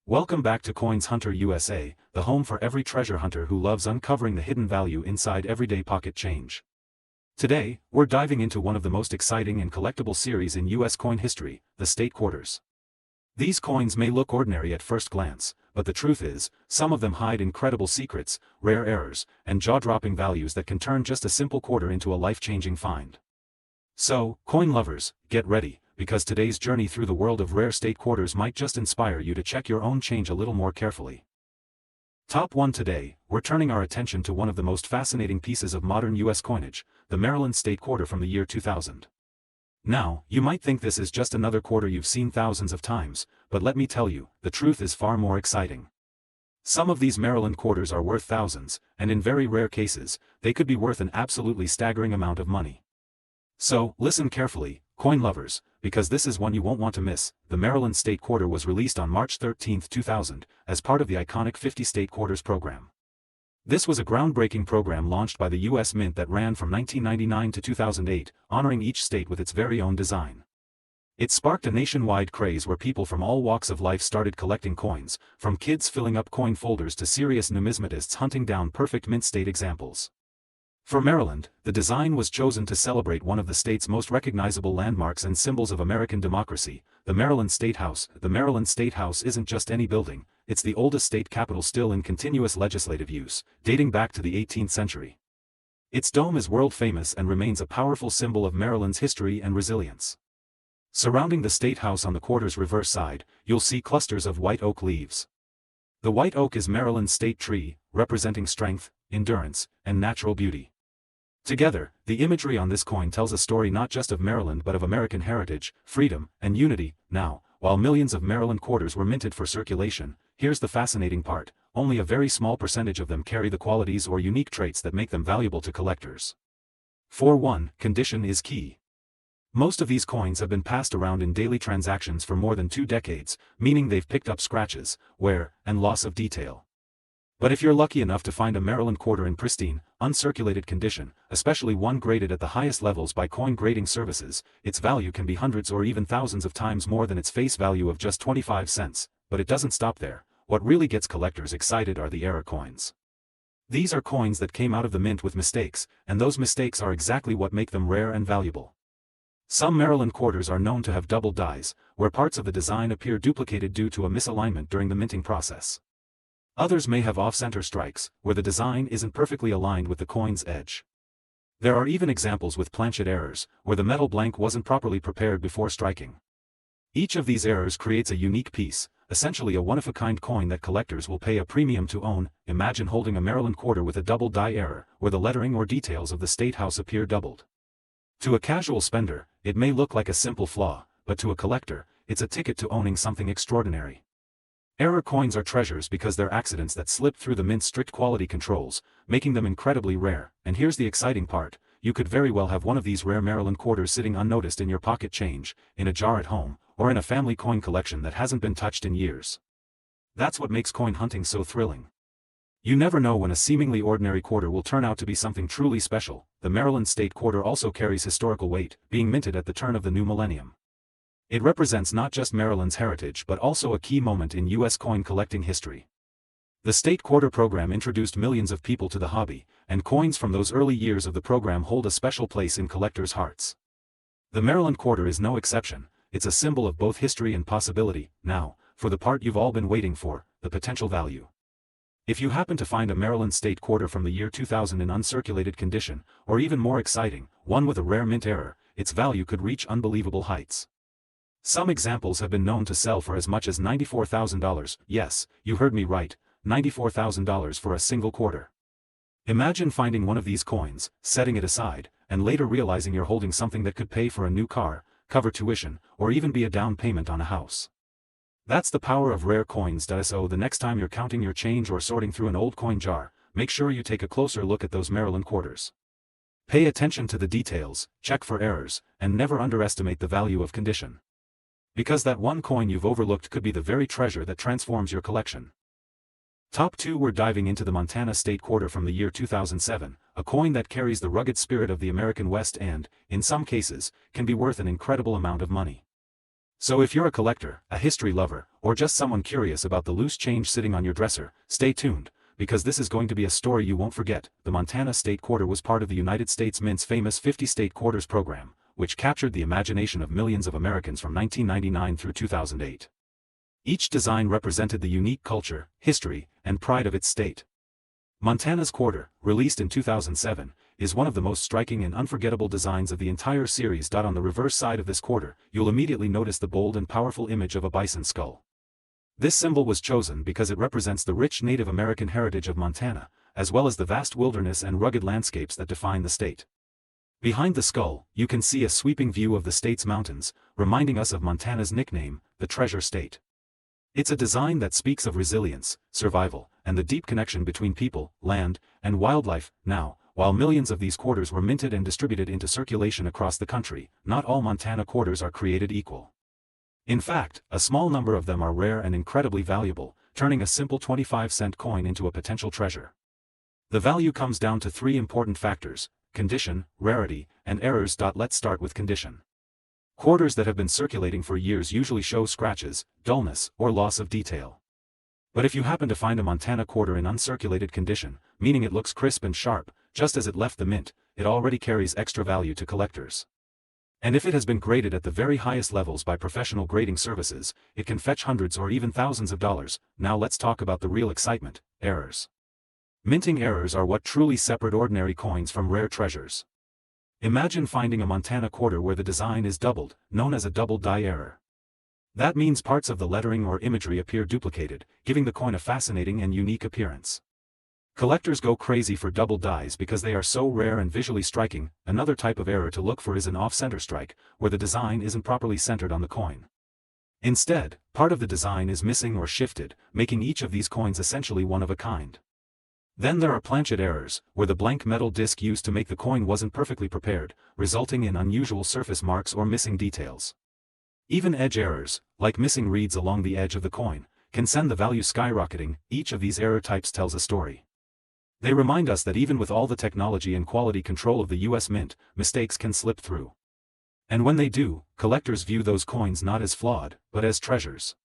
Welcome back to Coins Hunter USA, the home for every treasure hunter who loves uncovering the hidden value inside everyday pocket change. Today, we're diving into one of the most exciting and collectible series in US coin history, the state quarters. These coins may look ordinary at first glance, but the truth is, some of them hide incredible secrets, rare errors, and jaw-dropping values that can turn just a simple quarter into a life-changing find. So, coin lovers, get ready, because today's journey through the world of rare state quarters might just inspire you to check your own change a little more carefully. Top 1 today, we're turning our attention to one of the most fascinating pieces of modern US coinage, the Maryland state quarter from the year 2000. Now, you might think this is just another quarter you've seen thousands of times, but let me tell you, the truth is far more exciting. Some of these Maryland quarters are worth thousands, and in very rare cases, they could be worth an absolutely staggering amount of money. So, listen carefully, coin lovers, because this is one you won't want to miss. The Maryland State Quarter was released on March 13, 2000, as part of the iconic 50 State Quarters program. This was a groundbreaking program launched by the U.S. Mint that ran from 1999 to 2008, honoring each state with its very own design. It sparked a nationwide craze where people from all walks of life started collecting coins, from kids filling up coin folders to serious numismatists hunting down perfect mint state examples. For Maryland, the design was chosen to celebrate one of the state's most recognizable landmarks and symbols of American democracy, the Maryland State House. The Maryland State House isn't just any building, it's the oldest state capitol still in continuous legislative use, dating back to the 18th century. Its dome is world-famous and remains a powerful symbol of Maryland's history and resilience. Surrounding the State House on the quarter's reverse side, you'll see clusters of white oak leaves. The white oak is Maryland's state tree, representing strength, endurance, and natural beauty. Together, the imagery on this coin tells a story not just of Maryland but of American heritage, freedom, and unity. Now, while millions of Maryland quarters were minted for circulation, here's the fascinating part: only a very small percentage of them carry the qualities or unique traits that make them valuable to collectors. For one, condition is key. Most of these coins have been passed around in daily transactions for more than 2 decades, meaning they've picked up scratches, wear, and loss of detail. But if you're lucky enough to find a Maryland quarter in pristine, uncirculated condition, especially one graded at the highest levels by coin grading services, its value can be hundreds or even thousands of times more than its face value of just 25 cents. But it doesn't stop there. What really gets collectors excited are the error coins. These are coins that came out of the mint with mistakes, and those mistakes are exactly what make them rare and valuable. Some Maryland quarters are known to have double dies, where parts of the design appear duplicated due to a misalignment during the minting process. Others may have off-center strikes, where the design isn't perfectly aligned with the coin's edge. There are even examples with planchet errors, where the metal blank wasn't properly prepared before striking. Each of these errors creates a unique piece, essentially a one-of-a-kind coin that collectors will pay a premium to own. Imagine holding a Maryland quarter with a double die error, where the lettering or details of the State House appear doubled. To a casual spender, it may look like a simple flaw, but to a collector, it's a ticket to owning something extraordinary. Error coins are treasures because they're accidents that slip through the mint's strict quality controls, making them incredibly rare. And here's the exciting part: you could very well have one of these rare Maryland quarters sitting unnoticed in your pocket change, in a jar at home, or in a family coin collection that hasn't been touched in years. That's what makes coin hunting so thrilling. You never know when a seemingly ordinary quarter will turn out to be something truly special. The Maryland State Quarter also carries historical weight, being minted at the turn of the new millennium. It represents not just Maryland's heritage but also a key moment in U.S. coin collecting history. The State Quarter program introduced millions of people to the hobby, and coins from those early years of the program hold a special place in collectors' hearts. The Maryland Quarter is no exception. It's a symbol of both history and possibility. Now, for the part you've all been waiting for, the potential value. If you happen to find a Maryland State Quarter from the year 2000 in uncirculated condition, or even more exciting, one with a rare mint error, its value could reach unbelievable heights. Some examples have been known to sell for as much as $94,000. Yes, you heard me right, $94,000 for a single quarter. Imagine finding one of these coins, setting it aside, and later realizing you're holding something that could pay for a new car, cover tuition, or even be a down payment on a house. That's the power of rare coins. So the next time you're counting your change or sorting through an old coin jar, make sure you take a closer look at those Maryland quarters. Pay attention to the details, check for errors, and never underestimate the value of condition. Because that one coin you've overlooked could be the very treasure that transforms your collection. Top 2, we're diving into the Montana State Quarter from the year 2007, a coin that carries the rugged spirit of the American West and, in some cases, can be worth an incredible amount of money. So if you're a collector, a history lover, or just someone curious about the loose change sitting on your dresser, stay tuned, because this is going to be a story you won't forget. The Montana State Quarter was part of the United States Mint's famous 50 State Quarters program, which captured the imagination of millions of Americans from 1999 through 2008. Each design represented the unique culture, history, and pride of its state. Montana's quarter, released in 2007, is one of the most striking and unforgettable designs of the entire series. On the reverse side of this quarter, you'll immediately notice the bold and powerful image of a bison skull. This symbol was chosen because it represents the rich Native American heritage of Montana, as well as the vast wilderness and rugged landscapes that define the state. Behind the skull, you can see a sweeping view of the state's mountains, reminding us of Montana's nickname, the Treasure State. It's a design that speaks of resilience, survival, and the deep connection between people, land, and wildlife. Now, while millions of these quarters were minted and distributed into circulation across the country, not all Montana quarters are created equal. In fact, a small number of them are rare and incredibly valuable, turning a simple 25-cent coin into a potential treasure. The value comes down to three important factors: condition, rarity, and errors. Let's start with condition. Quarters that have been circulating for years usually show scratches, dullness, or loss of detail. But if you happen to find a Montana quarter in uncirculated condition, meaning it looks crisp and sharp, just as it left the mint, it already carries extra value to collectors. And if it has been graded at the very highest levels by professional grading services, it can fetch hundreds or even thousands of dollars. Now let's talk about the real excitement: errors. Minting errors are what truly separate ordinary coins from rare treasures. Imagine finding a Montana quarter where the design is doubled, known as a double die error. That means parts of the lettering or imagery appear duplicated, giving the coin a fascinating and unique appearance. Collectors go crazy for double dies because they are so rare and visually striking. Another type of error to look for is an off-center strike, where the design isn't properly centered on the coin. Instead, part of the design is missing or shifted, making each of these coins essentially one of a kind. Then there are planchet errors, where the blank metal disc used to make the coin wasn't perfectly prepared, resulting in unusual surface marks or missing details. Even edge errors, like missing reeds along the edge of the coin, can send the value skyrocketing. Each of these error types tells a story. They remind us that even with all the technology and quality control of the US Mint, mistakes can slip through. And when they do, collectors view those coins not as flawed, but as treasures.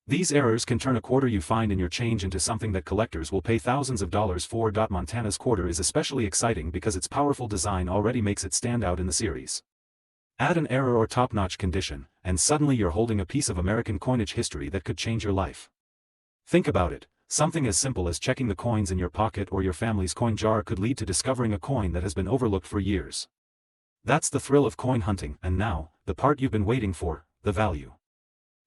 These errors can turn a quarter you find in your change into something that collectors will pay thousands of dollars for. Montana's quarter is especially exciting because its powerful design already makes it stand out in the series. Add an error or top-notch condition, and suddenly you're holding a piece of American coinage history that could change your life. Think about it. Something as simple as checking the coins in your pocket or your family's coin jar could lead to discovering a coin that has been overlooked for years. That's the thrill of coin hunting. And now, the part you've been waiting for, the value.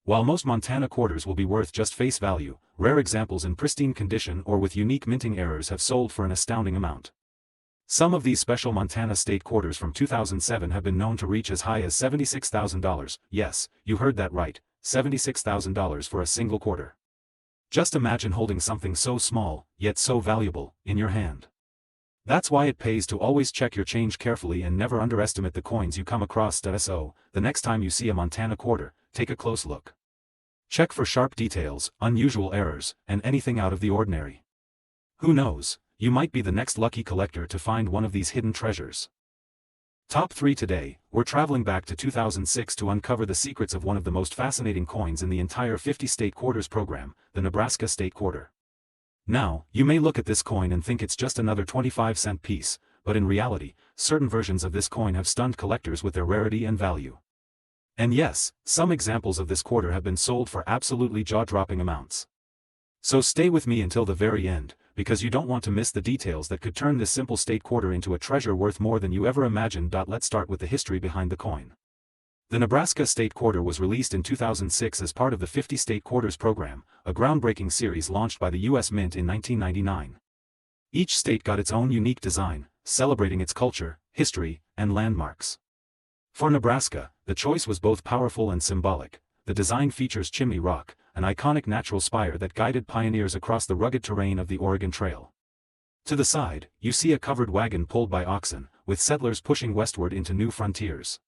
While most Montana quarters will be worth just face value, rare examples in pristine condition or with unique minting errors have sold for an astounding amount. Some of these special Montana State quarters from 2007 have been known to reach as high as $76,000. Yes, you heard that right, $76,000 for a single quarter. Just imagine holding something so small, yet so valuable, in your hand. That's why it pays to always check your change carefully and never underestimate the coins you come across. So, the next time you see a Montana quarter, take a close look. Check for sharp details, unusual errors, and anything out of the ordinary. Who knows, you might be the next lucky collector to find one of these hidden treasures. Top 3 today, we're traveling back to 2006 to uncover the secrets of one of the most fascinating coins in the entire 50 State Quarters program, the Nebraska State Quarter. Now, you may look at this coin and think it's just another 25-cent piece, but in reality, certain versions of this coin have stunned collectors with their rarity and value. And yes, some examples of this quarter have been sold for absolutely jaw-dropping amounts. So stay with me until the very end, because you don't want to miss the details that could turn this simple state quarter into a treasure worth more than you ever imagined. Let's start with the history behind the coin. The Nebraska State Quarter was released in 2006 as part of the 50 State Quarters program, a groundbreaking series launched by the US Mint in 1999. Each state got its own unique design, celebrating its culture, history, and landmarks. For Nebraska, the choice was both powerful and symbolic. The design features Chimney Rock, an iconic natural spire that guided pioneers across the rugged terrain of the Oregon Trail. To the side, you see a covered wagon pulled by oxen, with settlers pushing westward into new frontiers.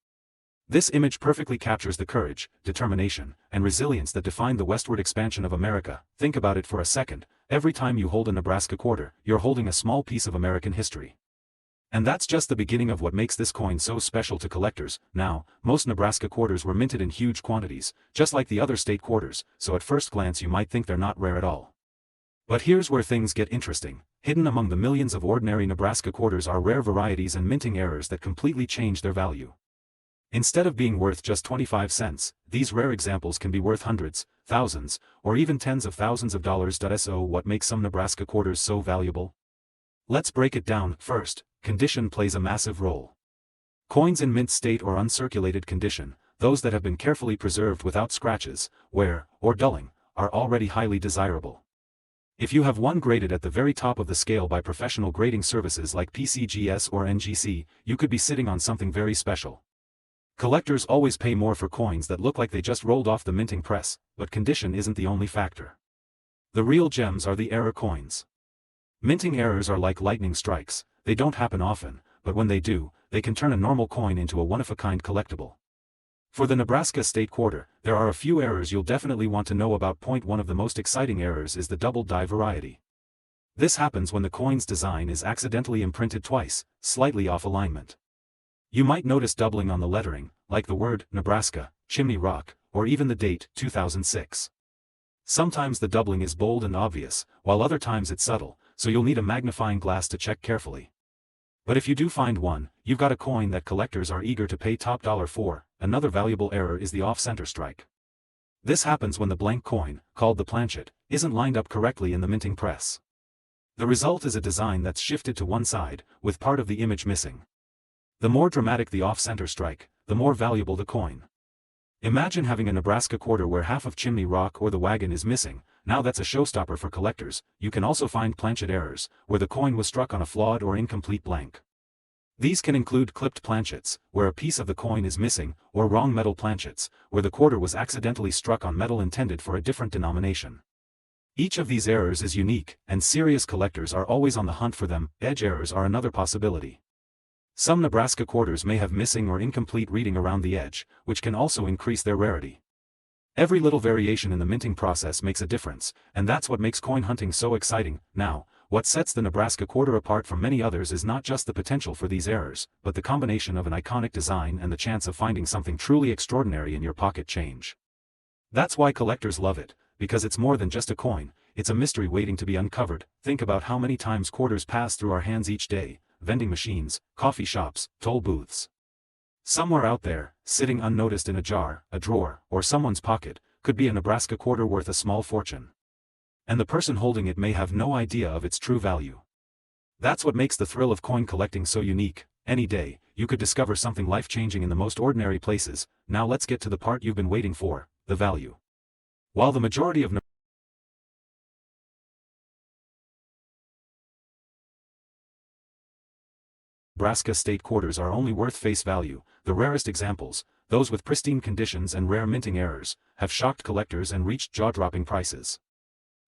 This image perfectly captures the courage, determination, and resilience that defined the westward expansion of America. Think about it for a second. Every time you hold a Nebraska quarter, you're holding a small piece of American history. And that's just the beginning of what makes this coin so special to collectors. Now, most Nebraska quarters were minted in huge quantities, just like the other state quarters, so at first glance you might think they're not rare at all. But here's where things get interesting. Hidden among the millions of ordinary Nebraska quarters are rare varieties and minting errors that completely change their value. Instead of being worth just 25 cents, these rare examples can be worth hundreds, thousands, or even tens of thousands of dollars. So what makes some Nebraska quarters so valuable? Let's break it down. First, condition plays a massive role. Coins in mint state or uncirculated condition, those that have been carefully preserved without scratches, wear, or dulling, are already highly desirable. If you have one graded at the very top of the scale by professional grading services like PCGS or NGC, you could be sitting on something very special. Collectors always pay more for coins that look like they just rolled off the minting press, but condition isn't the only factor. The real gems are the error coins. Minting errors are like lightning strikes. They don't happen often, but when they do, they can turn a normal coin into a one-of-a-kind collectible. For the Nebraska State Quarter, there are a few errors you'll definitely want to know about. One of the most exciting errors is the double die variety. This happens when the coin's design is accidentally imprinted twice, slightly off alignment. You might notice doubling on the lettering, like the word Nebraska, Chimney Rock, or even the date 2006. Sometimes the doubling is bold and obvious, while other times it's subtle, so you'll need a magnifying glass to check carefully. But if you do find one, you've got a coin that collectors are eager to pay top dollar for. Another valuable error is the off-center strike. This happens when the blank coin, called the planchet, isn't lined up correctly in the minting press. The result is a design that's shifted to one side, with part of the image missing. The more dramatic the off-center strike, the more valuable the coin. Imagine having a Nebraska quarter where half of Chimney Rock or the wagon is missing. Now that's a showstopper for collectors. You can also find planchet errors, where the coin was struck on a flawed or incomplete blank. These can include clipped planchets, where a piece of the coin is missing, or wrong metal planchets, where the quarter was accidentally struck on metal intended for a different denomination. Each of these errors is unique, and serious collectors are always on the hunt for them. Edge errors are another possibility. Some Nebraska quarters may have missing or incomplete reading around the edge, which can also increase their rarity. Every little variation in the minting process makes a difference, and that's what makes coin hunting so exciting. Now, what sets the Nebraska quarter apart from many others is not just the potential for these errors, but the combination of an iconic design and the chance of finding something truly extraordinary in your pocket change. That's why collectors love it, because it's more than just a coin, it's a mystery waiting to be uncovered. Think about how many times quarters pass through our hands each day: vending machines, coffee shops, toll booths. Somewhere out there, sitting unnoticed in a jar, a drawer, or someone's pocket, could be a Nebraska quarter worth a small fortune. And the person holding it may have no idea of its true value. That's what makes the thrill of coin collecting so unique. Any day, you could discover something life-changing in the most ordinary places. Now let's get to the part you've been waiting for, the value. While the majority of Nebraska state quarters are only worth face value, the rarest examples, those with pristine conditions and rare minting errors, have shocked collectors and reached jaw-dropping prices.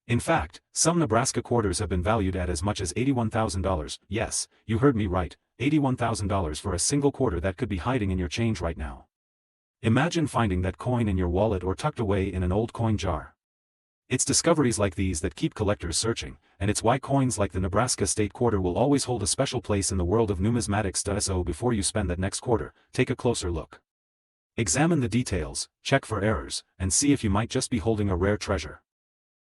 In fact, some Nebraska quarters have been valued at as much as $81,000. Yes, you heard me right, $81,000 for a single quarter that could be hiding in your change right now. Imagine finding that coin in your wallet or tucked away in an old coin jar. It's discoveries like these that keep collectors searching, and it's why coins like the Nebraska State Quarter will always hold a special place in the world of numismatics. So before you spend that next quarter, take a closer look. Examine the details, check for errors, and see if you might just be holding a rare treasure.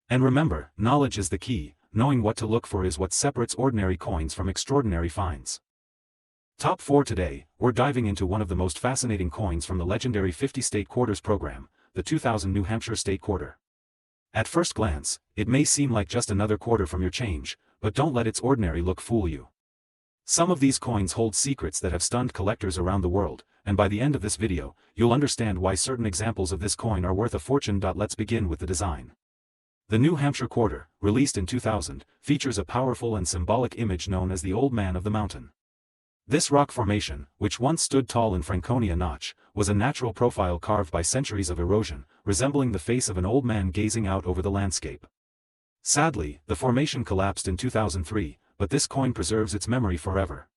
And remember, knowledge is the key. Knowing what to look for is what separates ordinary coins from extraordinary finds. Top 4 today, we're diving into one of the most fascinating coins from the legendary 50 State Quarters program, the 2000 New Hampshire State Quarter. At first glance, it may seem like just another quarter from your change, but don't let its ordinary look fool you. Some of these coins hold secrets that have stunned collectors around the world, and by the end of this video, you'll understand why certain examples of this coin are worth a fortune. Let's begin with the design. The New Hampshire Quarter, released in 2000, features a powerful and symbolic image known as the Old Man of the Mountain. This rock formation, which once stood tall in Franconia Notch, was a natural profile carved by centuries of erosion, resembling the face of an old man gazing out over the landscape. Sadly, the formation collapsed in 2003, but this coin preserves its memory forever.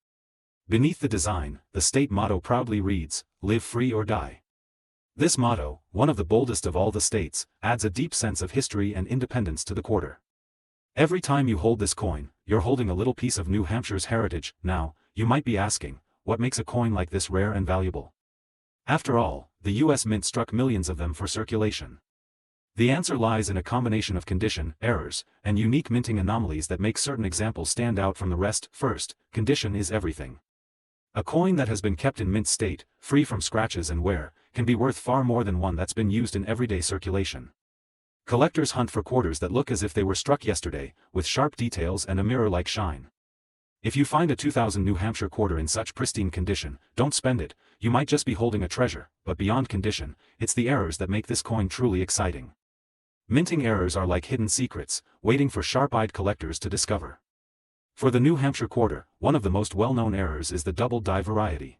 Beneath the design, the state motto proudly reads, "Live free or die." This motto, one of the boldest of all the states, adds a deep sense of history and independence to the quarter. Every time you hold this coin, you're holding a little piece of New Hampshire's heritage. Now, you might be asking, what makes a coin like this rare and valuable? After all, the US Mint struck millions of them for circulation. The answer lies in a combination of condition, errors, and unique minting anomalies that make certain examples stand out from the rest. First, condition is everything. A coin that has been kept in mint state, free from scratches and wear, can be worth far more than one that's been used in everyday circulation. Collectors hunt for quarters that look as if they were struck yesterday, with sharp details and a mirror-like shine. If you find a 2000 New Hampshire quarter in such pristine condition, don't spend it. You might just be holding a treasure, but beyond condition, it's the errors that make this coin truly exciting. Minting errors are like hidden secrets, waiting for sharp-eyed collectors to discover. For the New Hampshire quarter, one of the most well-known errors is the double die variety.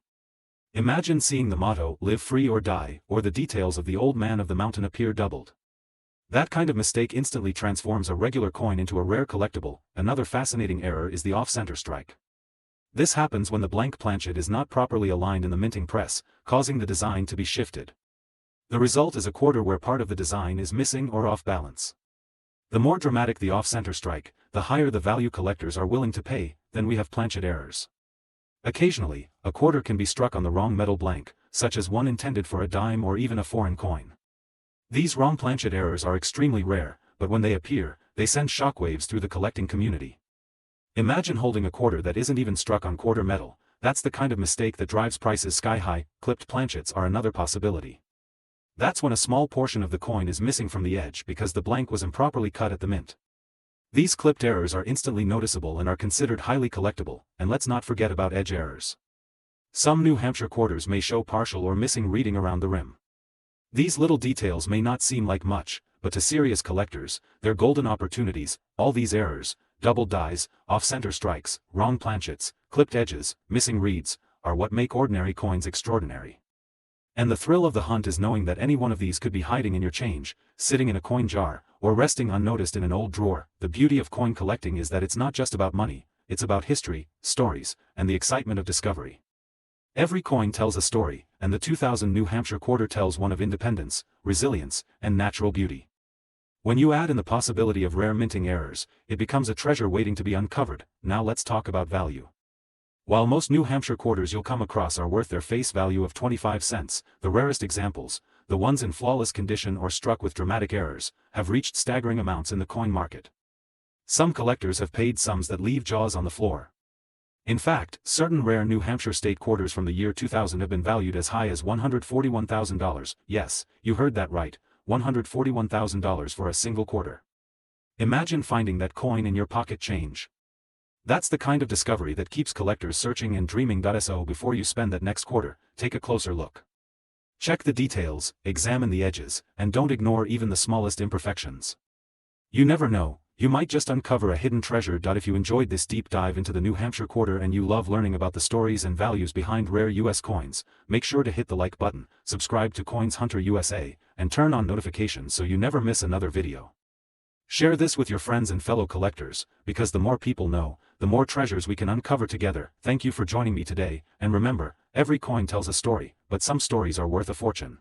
Imagine seeing the motto, "Live free or die," or the details of the Old Man of the Mountain appear doubled. That kind of mistake instantly transforms a regular coin into a rare collectible. Another fascinating error is the off-center strike. This happens when the blank planchet is not properly aligned in the minting press, causing the design to be shifted. The result is a quarter where part of the design is missing or off balance. The more dramatic the off-center strike, the higher the value collectors are willing to pay. Then we have planchet errors. Occasionally, a quarter can be struck on the wrong metal blank, such as one intended for a dime or even a foreign coin. These wrong planchet errors are extremely rare, but when they appear, they send shockwaves through the collecting community. Imagine holding a quarter that isn't even struck on quarter metal. That's the kind of mistake that drives prices sky high. Clipped planchets are another possibility. That's when a small portion of the coin is missing from the edge because the blank was improperly cut at the mint. These clipped errors are instantly noticeable and are considered highly collectible, and let's not forget about edge errors. Some New Hampshire quarters may show partial or missing reading around the rim. These little details may not seem like much, but to serious collectors, they're golden opportunities. All these errors, double dies, off-center strikes, wrong planchets, clipped edges, missing reads, are what make ordinary coins extraordinary. And the thrill of the hunt is knowing that any one of these could be hiding in your change, sitting in a coin jar, or resting unnoticed in an old drawer. The beauty of coin collecting is that it's not just about money, it's about history, stories, and the excitement of discovery. Every coin tells a story, and the 2000 New Hampshire quarter tells one of independence, resilience, and natural beauty. When you add in the possibility of rare minting errors, it becomes a treasure waiting to be uncovered. Now let's talk about value. While most New Hampshire quarters you'll come across are worth their face value of 25 cents, the rarest examples, the ones in flawless condition or struck with dramatic errors, have reached staggering amounts in the coin market. Some collectors have paid sums that leave jaws on the floor. In fact, certain rare New Hampshire state quarters from the year 2000 have been valued as high as $141,000. Yes, you heard that right, $141,000 for a single quarter. Imagine finding that coin in your pocket change. That's the kind of discovery that keeps collectors searching and dreaming. So before you spend that next quarter, take a closer look. Check the details, examine the edges, and don't ignore even the smallest imperfections. You never know, you might just uncover a hidden treasure. If you enjoyed this deep dive into the New Hampshire quarter and you love learning about the stories and values behind rare US coins, make sure to hit the like button, subscribe to Coins Hunter USA, and turn on notifications so you never miss another video. Share this with your friends and fellow collectors, because the more people know, the more treasures we can uncover together. Thank you for joining me today, and remember, every coin tells a story, but some stories are worth a fortune.